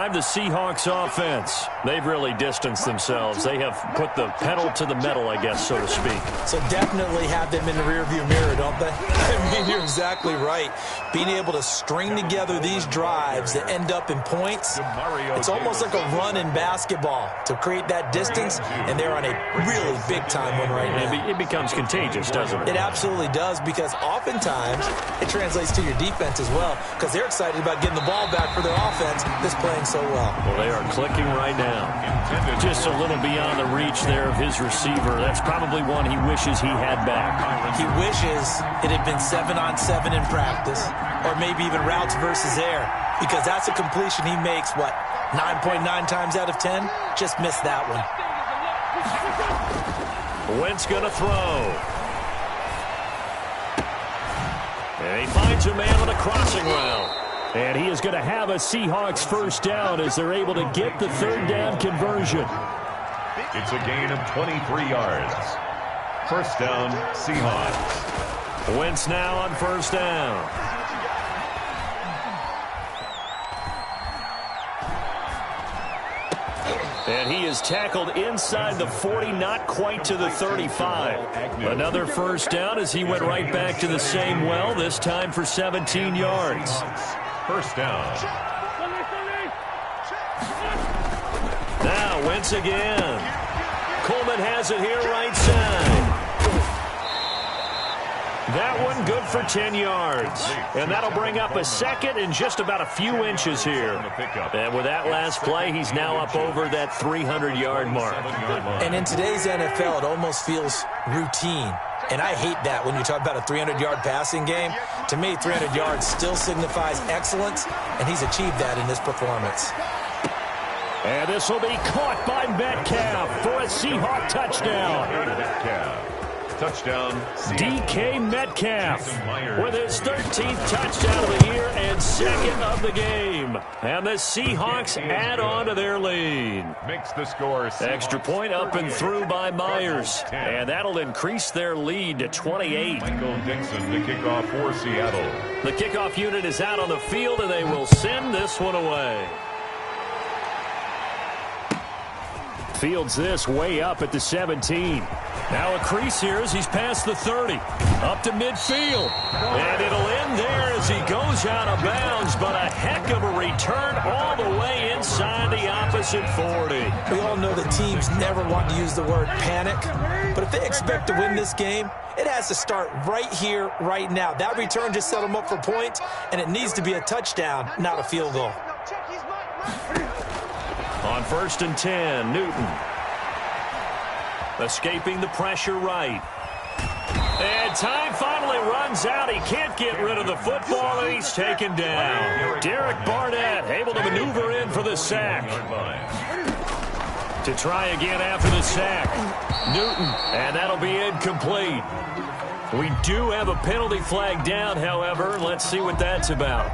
drive, the Seahawks offense. They've really distanced themselves. They have put the pedal to the metal, I guess, so to speak. So definitely have them in the rearview mirror, don't they? I mean, you're exactly right. Being able to string together these drives that end up in points, it's almost like a run in basketball to create that distance, and they're on a really big-time one right now. It becomes contagious, doesn't it? It absolutely does, because oftentimes it translates to your defense as well, because they're excited about getting the ball back for their offense that's playing so well. Well, they are clicking right now. Just a little beyond the reach there of his receiver. That's probably one he wishes he had back. He wishes it had been 7-on-7 in practice, or maybe even routes versus air, because that's a completion he makes, 9.9 times out of 10? Just missed that one. Wentz going to throw. And he finds a man on a crossing route. And he is going to have a Seahawks first down as they're able to get the third down conversion. It's a gain of 23 yards. First down, Seahawks. Wentz now on first down. And he is tackled inside the 40, not quite to the 35. Another first down as he went right back to the same well, this time for 17 yards. First down. Now Wentz again. Coleman has it here right side. That one good for 10 yards. And that'll bring up a second and just about a few inches here. And with that last play, he's now up over that 300-yard mark. And in today's NFL, it almost feels routine. And I hate that when you talk about a 300-yard passing game. To me, 300 yards still signifies excellence, and he's achieved that in this performance. And this will be caught by Metcalf for a Seahawk touchdown. Touchdown, DK Metcalf with his 13th touchdown of the year and second of the game. And the Seahawks add on to their lead. Makes the score. Extra point up and through by Myers. And that'll increase their lead to 28. Michael Dixon to kick off for Seattle. The kickoff unit is out on the field, and they will send this one away. Fields this way up at the 17. Now a crease here as he's past the 30. Up to midfield. And it'll end there as he goes out of bounds, but a heck of a return all the way inside the opposite 40. We all know that teams never want to use the word panic, but if they expect to win this game, it has to start right here, right now. That return just set them up for points, and it needs to be a touchdown, not a field goal. On 1st and 10, Newton. Escaping the pressure right. And time finally runs out. He can't get rid of the football, and he's taken down. Derek Barnett able to maneuver in for the sack. To try again after the sack. Newton, and that'll be incomplete. We do have a penalty flag down, however. Let's see what that's about.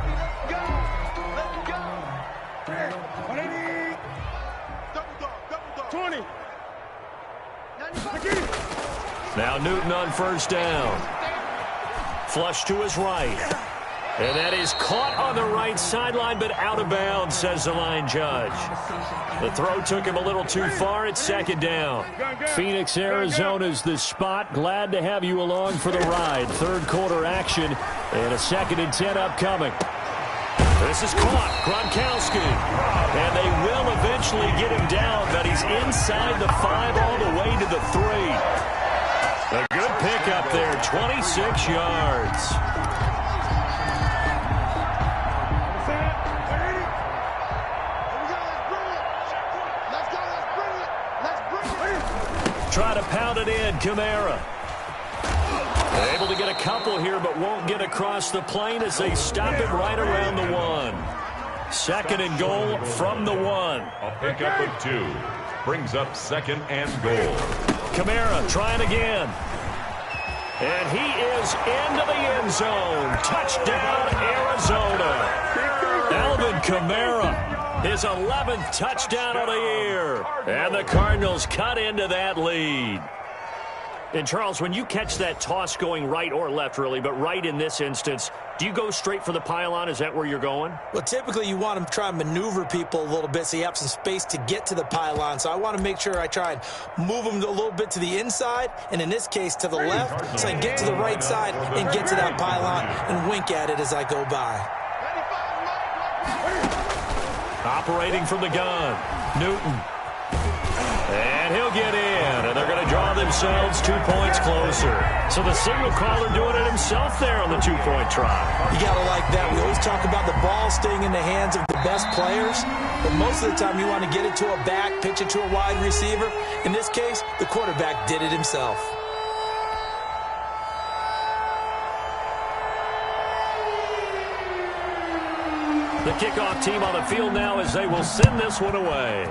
Now Newton on first down. Flush to his right. And that is caught on the right sideline, but out of bounds, says the line judge. The throw took him a little too far. It's second down. Phoenix, Arizona's the spot. Glad to have you along for the ride. Third quarter action and a 2nd and 10 upcoming. This is caught. Gronkowski. And they will eventually get him down, but he's inside the 5 all the way to the 3. A good pickup there, 26 yards. Try to pound it in, Kamara. They're able to get a couple here, but won't get across the plane as they stop it right around the 1. 2nd and goal from the 1. A pickup of 2. Brings up 2nd and goal. Kamara trying again. And he is into the end zone. Touchdown, Arizona. Alvin Kamara, his 11th touchdown of the year. And the Cardinals cut into that lead. And, Charles, when you catch that toss going right or left, really, but right in this instance, do you go straight for the pylon? Is that where you're going? Well, typically you want to try and maneuver people a little bit so you have some space to get to the pylon. So I want to make sure I try and move them a little bit to the inside, and in this case to the left, so I can get to the right side and get to that pylon and wink at it as I go by. Operating from the gun, Newton. And he'll get in, and they're going to draw themselves 2 points closer. So the signal caller doing it himself there on the two-point try. You got to like that. We always talk about the ball staying in the hands of the best players, but most of the time you want to get it to a back, pitch it to a wide receiver. In this case, the quarterback did it himself. The kickoff team on the field now as they will send this one away.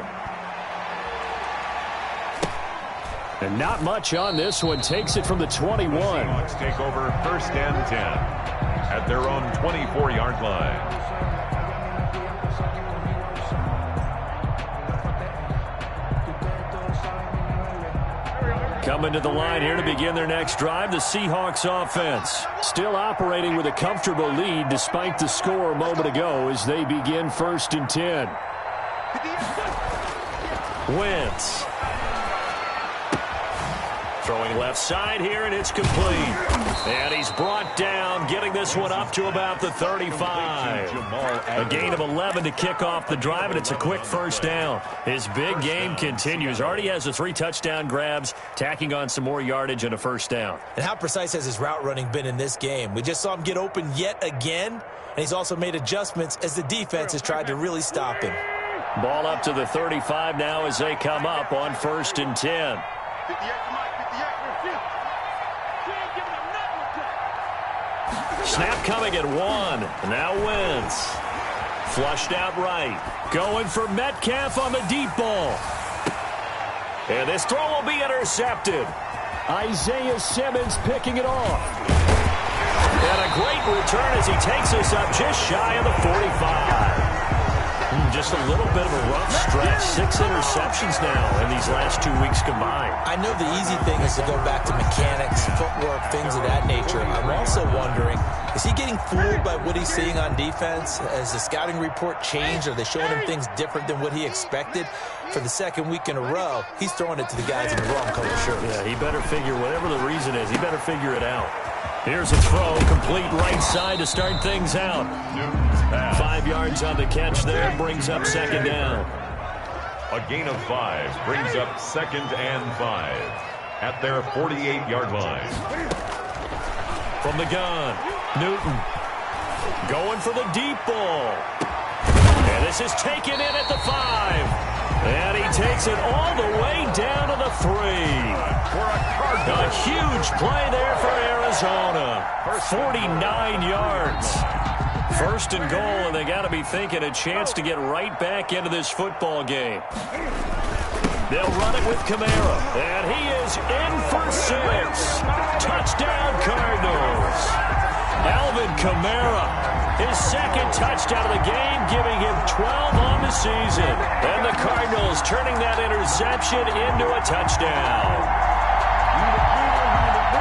And not much on this one. Takes it from the 21. The Seahawks take over 1st and 10 at their own 24-yard line. Coming to the line here to begin their next drive, the Seahawks offense. Still operating with a comfortable lead despite the score a moment ago as they begin 1st and 10. Wentz. Throwing left side here, and it's complete. And he's brought down, getting this one up to about the 35. A gain of 11 to kick off the drive, and it's a quick first down. His big game continues. Already has the 3 touchdown grabs, tacking on some more yardage and a first down. And how precise has his route running been in this game? We just saw him get open yet again, and he's also made adjustments as the defense has tried to really stop him. Ball up to the 35 now as they come up on 1st and 10. Snap coming at 1. Now Wentz. Flushed out right. Going for Metcalf on the deep ball. And this throw will be intercepted. Isaiah Simmons picking it off. And a great return as he takes us up just shy of the 45. Just a little bit of a rough stretch. 6 interceptions now in these last 2 weeks combined. I know the easy thing is to go back to mechanics, footwork, things of that nature. I'm also wondering, is he getting fooled by what he's seeing on defense? Has the scouting report changed? Are they showing him things different than what he expected? For the 2nd week in a row, he's throwing it to the guys in the wrong color shirts. Yeah, he better figure, whatever the reason is, he better figure it out. Here's a throw, complete right side to start things out. 5 yards on the catch there, brings up 2nd down. A gain of 5 brings up 2nd and 5 at their 48-yard line. From the gun, Newton going for the deep ball. And this is taken in at the 5. And he takes it all the way down to the 3. A huge play there for Arizona. 49 yards. 1st and goal, and they got to be thinking a chance to get right back into this football game. They'll run it with Kamara, and he is in for 6. Touchdown, Cardinals. Alvin Kamara, his 2nd touchdown of the game, giving him 12 on the season. And the Cardinals turning that interception into a touchdown.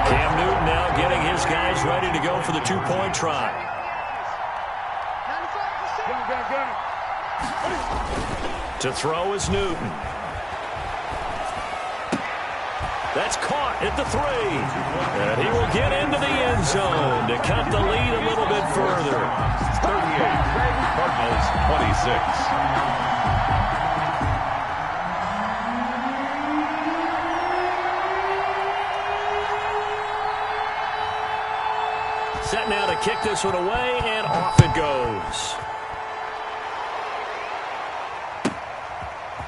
Cam Newton now getting his guys ready to go for the 2-point try. To throw is Newton. That's caught at the 3. And he will get into the end zone to cut the lead a little bit further. 38, Cardinals 26. Set now to kick this one away, and off it goes.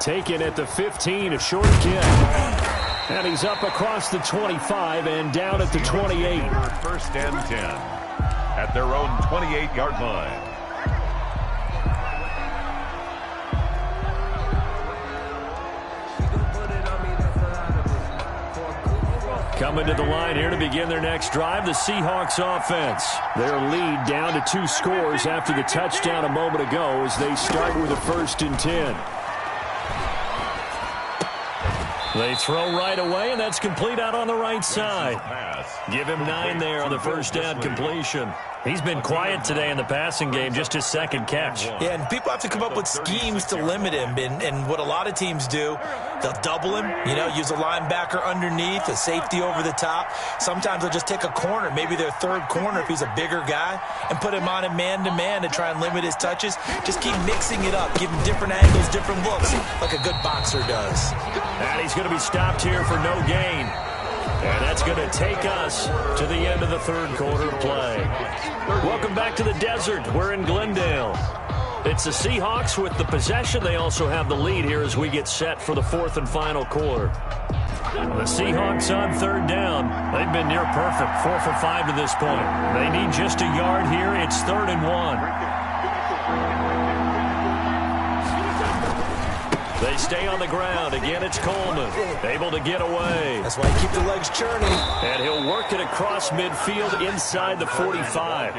Taken at the 15, a short kick. And he's up across the 25 and down at the 28. 1st and 10 at their own 28-yard line. Coming to the line here to begin their next drive, the Seahawks offense. Their lead down to 2 scores after the touchdown a moment ago as they start with a 1st and 10. They throw right away, and that's complete out on the right side. Give him 9 there on the first down completion. He's been quiet today in the passing game, just his second catch. Yeah, and people have to come up with schemes to limit him. And what a lot of teams do, they'll double him, use a linebacker underneath, a safety over the top. Sometimes they'll just take a corner, maybe their third corner if he's a bigger guy, and put him on a man-to-man to try and limit his touches. Just keep mixing it up, give him different angles, different looks, like a good boxer does. And he's going to be stopped here for no gain. And that's going to take us to the end of the third quarter of play. Welcome back to the desert. We're in Glendale. It's the Seahawks with the possession. They also have the lead here as we get set for the fourth and final quarter. The Seahawks on third down. They've been near perfect, 4 for 5 to this point. They need just a yard here. It's 3rd and 1. They stay on the ground. Again, it's Coleman. Able to get away. That's why you keep the legs churning. And he'll work it across midfield inside the 45.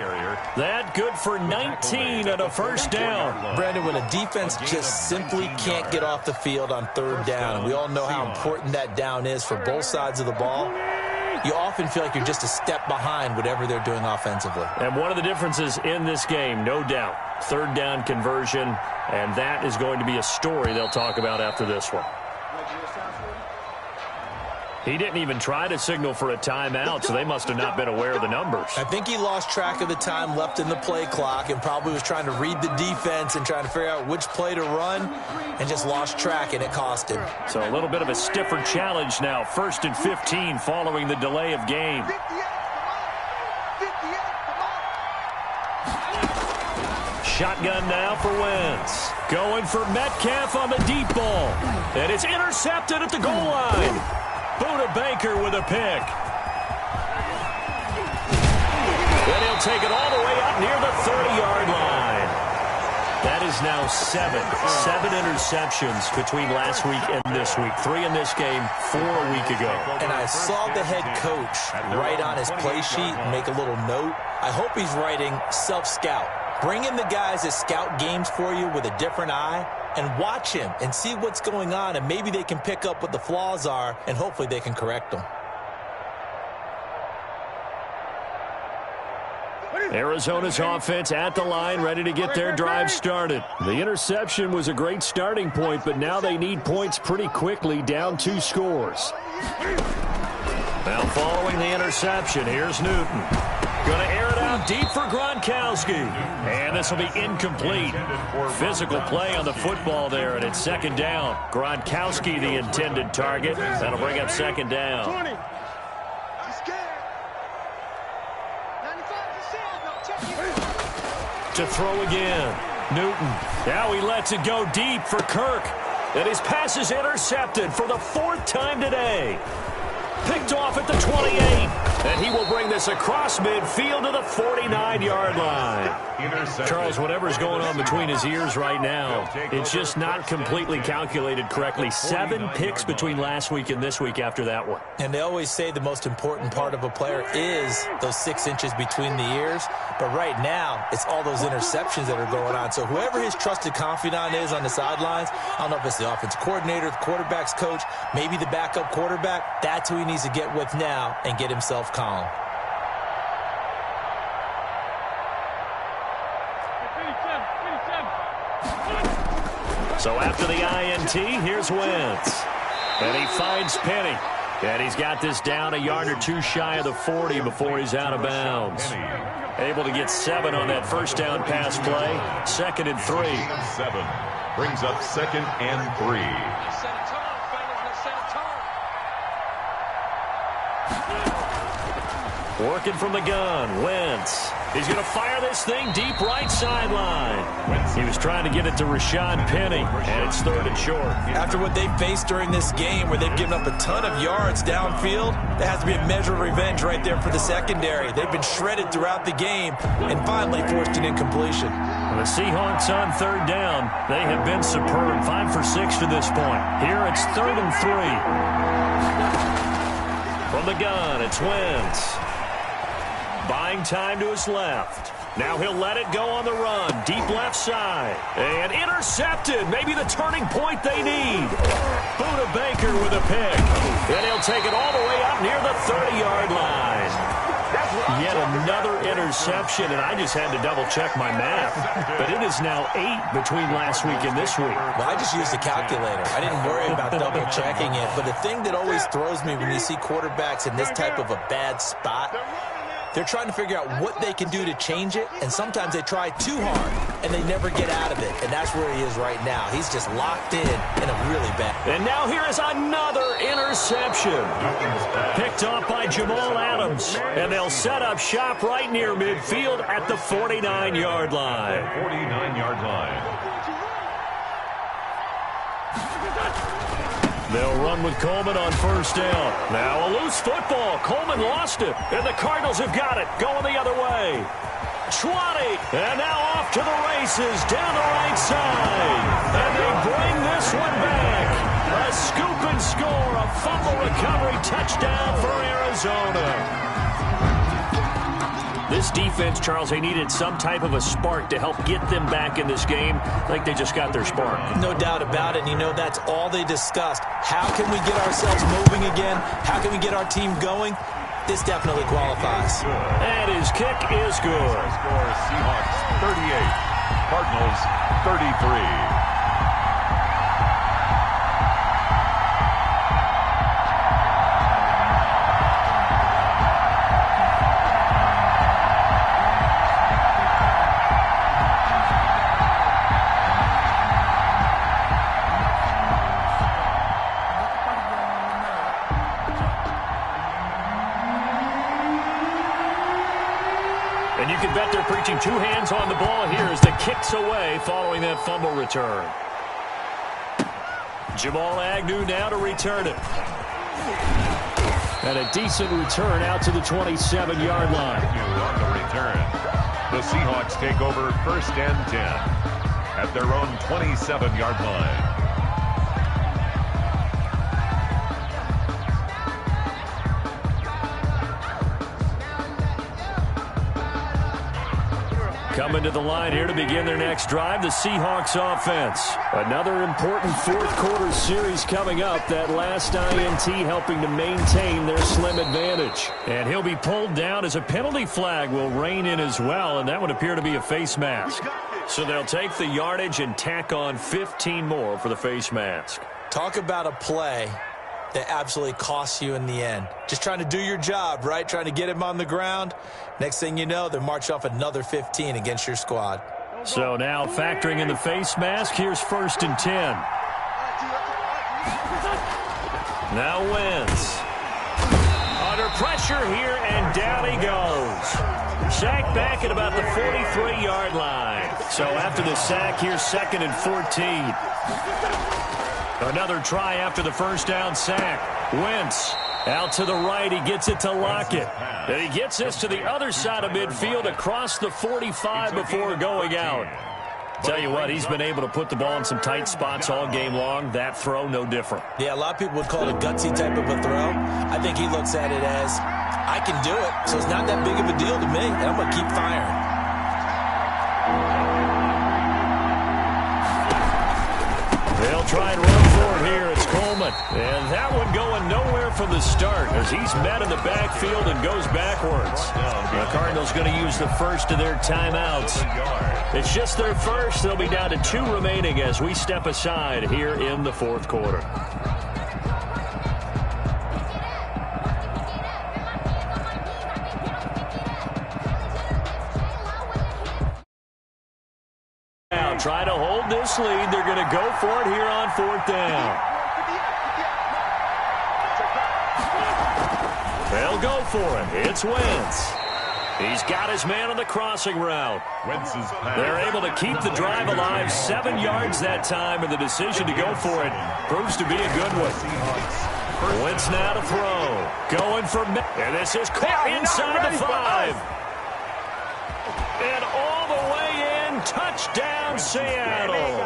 That good for 19 and a first down. Brandon, when a defense just simply can't get off the field on third down, and we all know how important that down is for both sides of the ball, you often feel like you're just a step behind whatever they're doing offensively. And one of the differences in this game, no doubt, third down conversion, and that is going to be a story they'll talk about after this one. He didn't even try to signal for a timeout, so they must have not been aware of the numbers. I think he lost track of the time left in the play clock and probably was trying to read the defense and trying to figure out which play to run and just lost track, and it cost him. So a little bit of a stiffer challenge now. 1st and 15 following the delay of game. Shotgun now for Wentz. Going for Metcalf on the deep ball. And it's intercepted at the goal line. Buda Baker with a pick. Then he'll take it all the way up near the 30-yard line. That is now 7 interceptions between last week and this week. 3 in this game, 4 a week ago. And I saw the head coach write on his play sheet, make a little note. I hope he's writing self-scout. Bring in the guys that scout games for you with a different eye and watch him and see what's going on, and maybe they can pick up what the flaws are, and hopefully they can correct them. Arizona's offense at the line, ready to get their drive started. The interception was a great starting point, but now they need points pretty quickly, down 2 scores. Now following the interception, here's Newton. Going to air it out deep for Gronkowski. And this will be incomplete. Physical play on the football there, and it's 2nd down. Gronkowski, the intended target. That'll bring up 2nd down. To throw again. Newton. Now he lets it go deep for Kirk. And his pass is intercepted for the 4th time today. Picked off at the 28. And he will bring this across midfield to the 49-yard line. Charles, whatever's going on between his ears right now, it's just not completely calculated correctly. 7 picks between last week and this week after that one. And they always say the most important part of a player is those 6 inches between the ears. But right now, it's all those interceptions that are going on. So whoever his trusted confidant is on the sidelines, I don't know if it's the offensive coordinator, the quarterback's coach, maybe the backup quarterback, that's who he needs to get with now and get himself calm. So after the INT, here's Wentz. And he finds Penny. And he's got this down a yard or 2 shy of the 40 before he's out of bounds. Able to get 7 on that first down pass play. 2nd and 3. 7 brings up 2nd and 3. Working from the gun, Wentz. He's going to fire this thing deep right sideline. He was trying to get it to Rashad Penny, and it's 3rd and short. After what they faced during this game where they've given up a ton of yards downfield, there has to be a measure of revenge right there for the secondary. They've been shredded throughout the game and finally forced an incompletion. The Seahawks on 3rd down. They have been superb, 5 for 6 to this point. Here it's 3rd and 3. From the gun, it's Wentz. Buying time to his left. Now he'll let it go on the run. Deep left side. And intercepted. Maybe the turning point they need. Buda Baker with a pick. And he'll take it all the way up near the 30-yard line. Yet another interception, and I just had to double-check my math. But it is now 8 between last week and this week. Well, I just used a calculator. I didn't worry about double-checking it. But the thing that always throws me when you see quarterbacks in this type of a bad spot, they're trying to figure out what they can do to change it, and sometimes they try too hard, and they never get out of it. And that's where he is right now. He's just locked in a really bad. And now here is another interception. Picked off by Jamal Adams. And they'll set up shop right near midfield at the 49-yard line. 49-yard line. They'll run with Coleman on first down. Now a loose football. Coleman lost it. And the Cardinals have got it. Going the other way. 20. And now off to the races down the right side. And they bring this one back. A scoop and score. A fumble recovery touchdown for Arizona. This defense, Charles, they needed some type of a spark to help get them back in this game. Like they just got their spark. No doubt about it. And you know, that's all they discussed. How can we get ourselves moving again? How can we get our team going? This definitely qualifies. And his kick is good. Score Seahawks 38, Cardinals 33. And you can bet they're preaching two hands on the ball here as the kick's away following that fumble return. Jamal Agnew now to return it. And a decent return out to the 27-yard line. On the return, the Seahawks take over first and 10 at their own 27-yard line. Coming to the line here to begin their next drive, the Seahawks offense. Another important fourth-quarter series coming up. That last INT helping to maintain their slim advantage. And he'll be pulled down as a penalty flag will rein in as well, and that would appear to be a face mask. So they'll take the yardage and tack on 15 more for the face mask. Talk about a play that absolutely costs you in the end. Just trying to do your job, right? Trying to get him on the ground. Next thing you know, they march off another 15 against your squad. So now factoring in the face mask, here's first and 10. Now Wentz. Under pressure here, and down he goes. Sacked back at about the 43-yard line. So after the sack, here's second and 14. Another try after the first down sack. Wentz out to the right. He gets it to Lockett. And he gets this to the other side of midfield across the 45 before going out. Tell you what, he's been able to put the ball in some tight spots all game long. That throw, no different. Yeah, a lot of people would call it a gutsy type of a throw. I think he looks at it as, I can do it, so it's not that big of a deal to me, and I'm going to keep firing. They'll try and run for it here. It's Coleman. And that one going nowhere from the start as he's met in the backfield and goes backwards. The Cardinals going to use the first of their timeouts. It's just their first. They'll be down to 2 remaining as we step aside here in the fourth quarter. Try to hold this lead. They're going to go for it here on fourth down. They'll go for it. It's Wentz. He's got his man on the crossing route. They're able to keep the drive alive. 7 yards that time, and the decision to go for it proves to be a good one. Wentz now to throw. Going for and this is caught inside the 5. And all the way in. Touchdown, Seattle.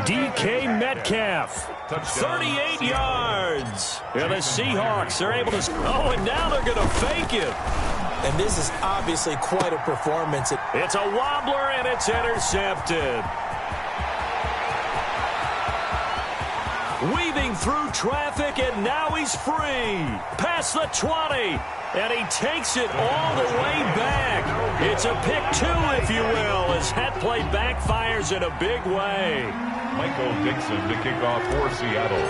DK Metcalf. 38 yards. And the Seahawks are able to... Oh, and now they're going to fake it. And this is obviously quite a performance. It's a wobbler, and it's intercepted. Weaving through traffic, and now he's free. Past the 20, and he takes it all the way back. It's a pick two, if you will, as that play backfires in a big way. Michael Dixon to kick off for Seattle.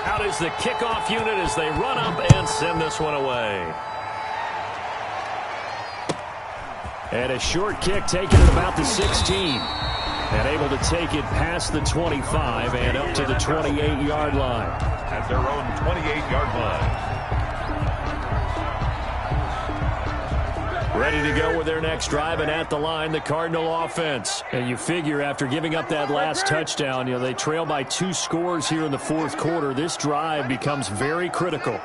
Out is the kickoff unit as they run up and send this one away. And a short kick taken at about the 16. And able to take it past the 25 and up to the 28-yard line. At their own 28-yard line. Ready to go with their next drive, and at the line, the Cardinal offense. And you figure after giving up that last touchdown, they trail by 2 scores here in the fourth quarter. This drive becomes very critical.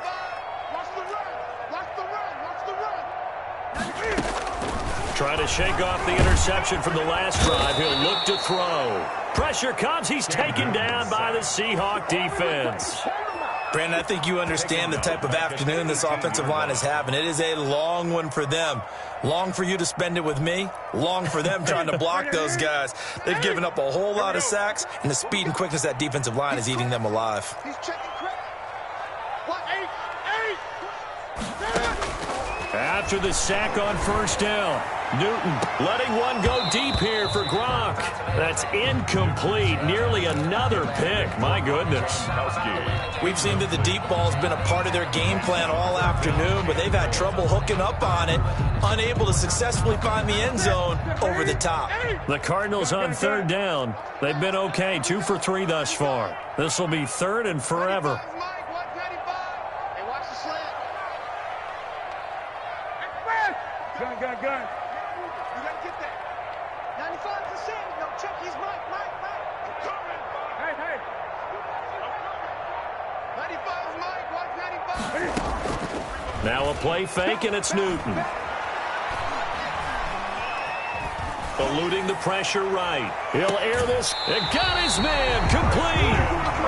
Trying to shake off the interception from the last drive. He'll look to throw. Pressure comes. He's taken down by the Seahawk defense. Brandon, I think you understand the type of afternoon this offensive line is having. It is a long one for them. Long for you to spend it with me. Long for them trying to block those guys. They've given up a whole lot of sacks, and the speed and quickness of that defensive line is eating them alive. After the sack on first down, Newton letting one go deep here for Gronk. That's incomplete. Nearly another pick. My goodness. We've seen that the deep ball's been a part of their game plan all afternoon, but they've had trouble hooking up on it, unable to successfully find the end zone over the top. The Cardinals on third down. They've been okay, 2 for 3 thus far. This will be third and forever. Gun. You gotta get that. 95%. No, check his mic. I'm coming. Hey. 95 Mike. Watch 95. Now a play fake, and it's Newton. Eluding the pressure right. He'll air this. And got his man. Complete.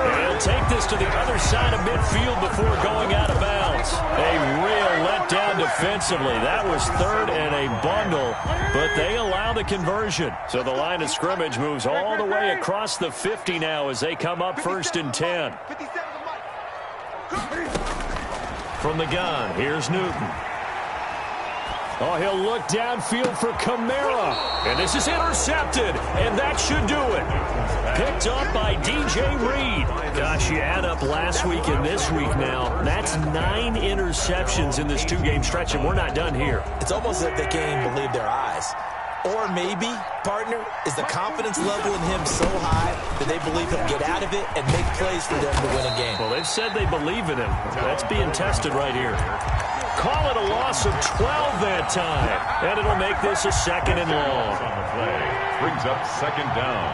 And he'll take this to the other side of midfield before going out of bounds. A real letdown defensively. That was third and a bundle, but they allow the conversion. So the line of scrimmage moves all the way across the 50 now as they come up first and 10. From the gun, here's Newton. Oh, he'll look downfield for Kamara. And this is intercepted, and that should do it. Picked up by DJ Reed. Gosh, you add up last week and this week now. That's 9 interceptions in this 2-game stretch, and we're not done here. It's almost like they can't even believe their eyes. Or maybe, partner, is the confidence level in him so high that they believe he'll get out of it and make plays for them to win a game. Well, they've said they believe in him. That's being tested right here. Call it a loss of 12 that time. And it'll make this a second and long. On the play. Brings up second down.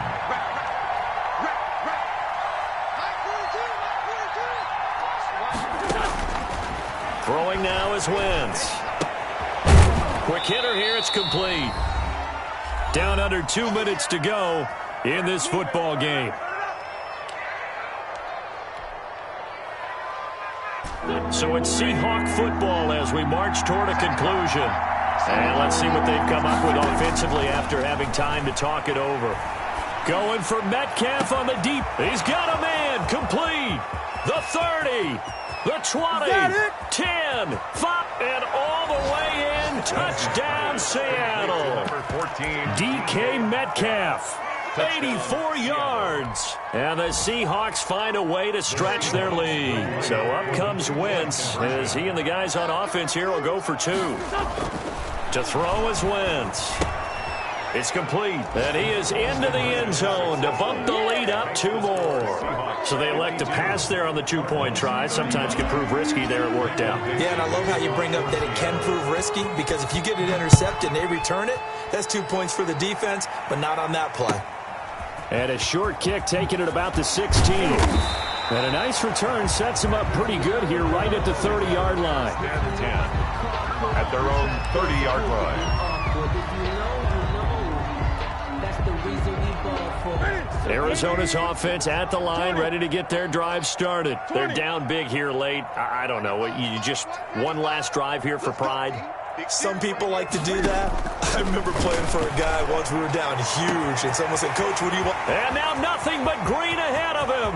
Throwing now is Wentz. Quick hitter here. It's complete. Down under 2 minutes to go in this football game. So it's Seahawk football as we march toward a conclusion. And let's see what they've come up with offensively after having time to talk it over. Going for Metcalf on the deep. He's got a man. Complete. The 30. The 20. 10. 5. And all the way in. Touchdown, Seattle. Number 14. DK Metcalf. 84 yards. And the Seahawks find a way to stretch their lead. So up comes Wentz as he and the guys on offense here will go for 2. To throw is Wentz. It's complete. And he is into the end zone to bump the lead up 2 more. So they elect to pass there on the 2-point try. Sometimes can prove risky there. It worked out. Yeah, and I love how you bring up that it can prove risky, because if you get it intercepted and they return it, that's 2 points for the defense, but not on that play. And a short kick taken at about the 16. And a nice return sets him up pretty good here right at the 30-yard line. And 10 at their own 30-yard line. That's the reason we ball Arizona's offense at the line, ready to get their drive started. They're down big here late. I don't know. You just one last drive here for pride? Some people like to do that. I remember playing for a guy once we were down huge, and someone said, "Coach, what do you want?" And now nothing but green ahead of him.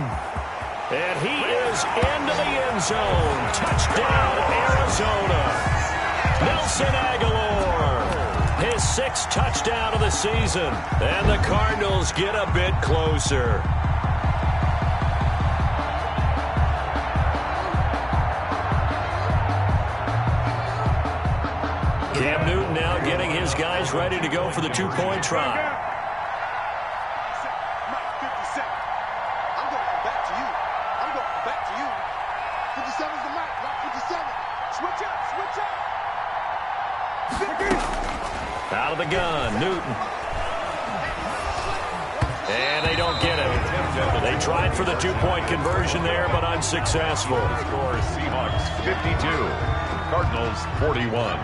And he is into the end zone. Touchdown, Arizona. Nelson Aguilar, his 6th touchdown of the season. And the Cardinals get a bit closer. Cam Newton now getting his guys ready to go for the 2-point try. Out of the gun, Newton. And they don't get it. They tried for the 2-point conversion there, but unsuccessful. Score Seahawks 52, Cardinals 41.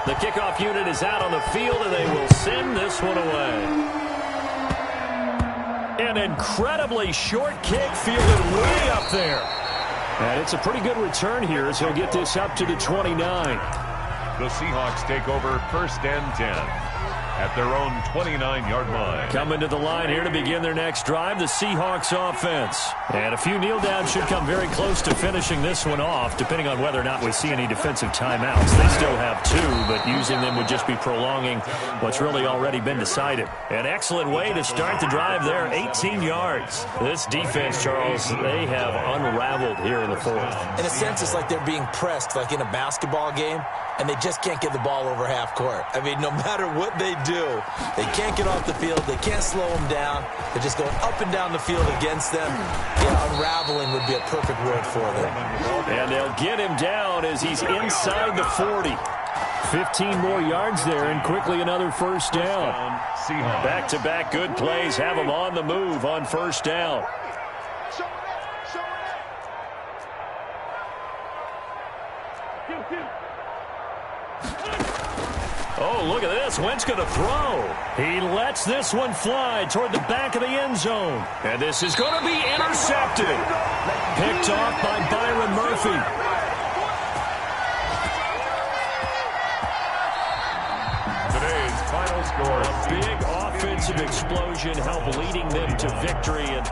The kickoff unit is out on the field, and they will send this one away. An incredibly short kick fielded way up there. And it's a pretty good return here as he'll get this up to the 29. The Seahawks take over 1st and 10 at their own 29-yard line. Coming to the line here to begin their next drive, the Seahawks offense. And a few kneel downs should come very close to finishing this one off, depending on whether or not we see any defensive timeouts. They still have 2, but using them would just be prolonging what's really already been decided. An excellent way to start the drive there, 18 yards. This defense, Charles, they have unraveled here in the 4th. In a sense, it's like they're being pressed, like in a basketball game, and they just can't get the ball over half court. I mean, no matter what they do, they can't get off the field. They can't slow them down. They're just going up and down the field against them. Yeah, unraveling would be a perfect word for them. And they'll get him down as he's inside the 40. 15 more yards there, and quickly another 1st down. Back-to-back good plays have them on the move on 1st down. Oh, look at this. Wentz going to throw. He lets this one fly toward the back of the end zone. And this is going to be intercepted. Picked off by Byron Murphy. Today's final score. A big offensive explosion helped leading them to victory. And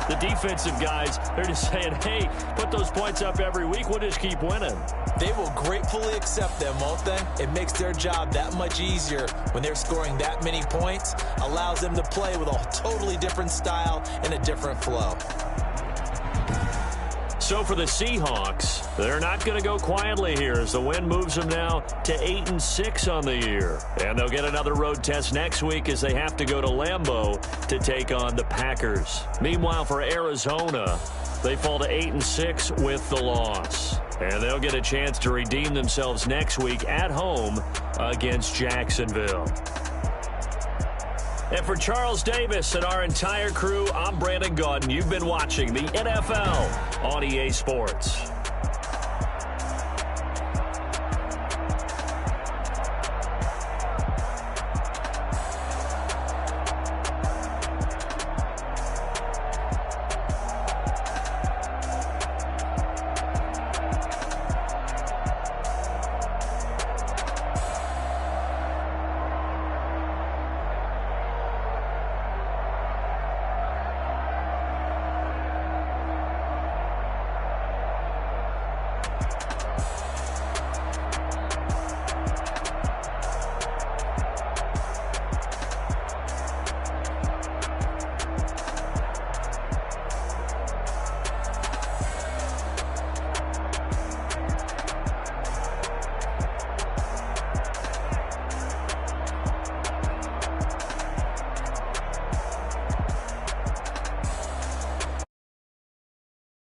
the defensive guys, they're just saying, hey, put those points up every week. We'll just keep winning. They will gratefully accept them, won't they? It makes their job that much easier when they're scoring that many points. Allows them to play with a totally different style and a different flow. So for the Seahawks, they're not going to go quietly here as the win moves them now to 8-6 on the year. And they'll get another road test next week as they have to go to Lambeau to take on the Packers. Meanwhile, for Arizona, they fall to 8-6 with the loss. And they'll get a chance to redeem themselves next week at home against Jacksonville. And for Charles Davis and our entire crew, I'm Brandon Gaudin. You've been watching the NFL on EA Sports.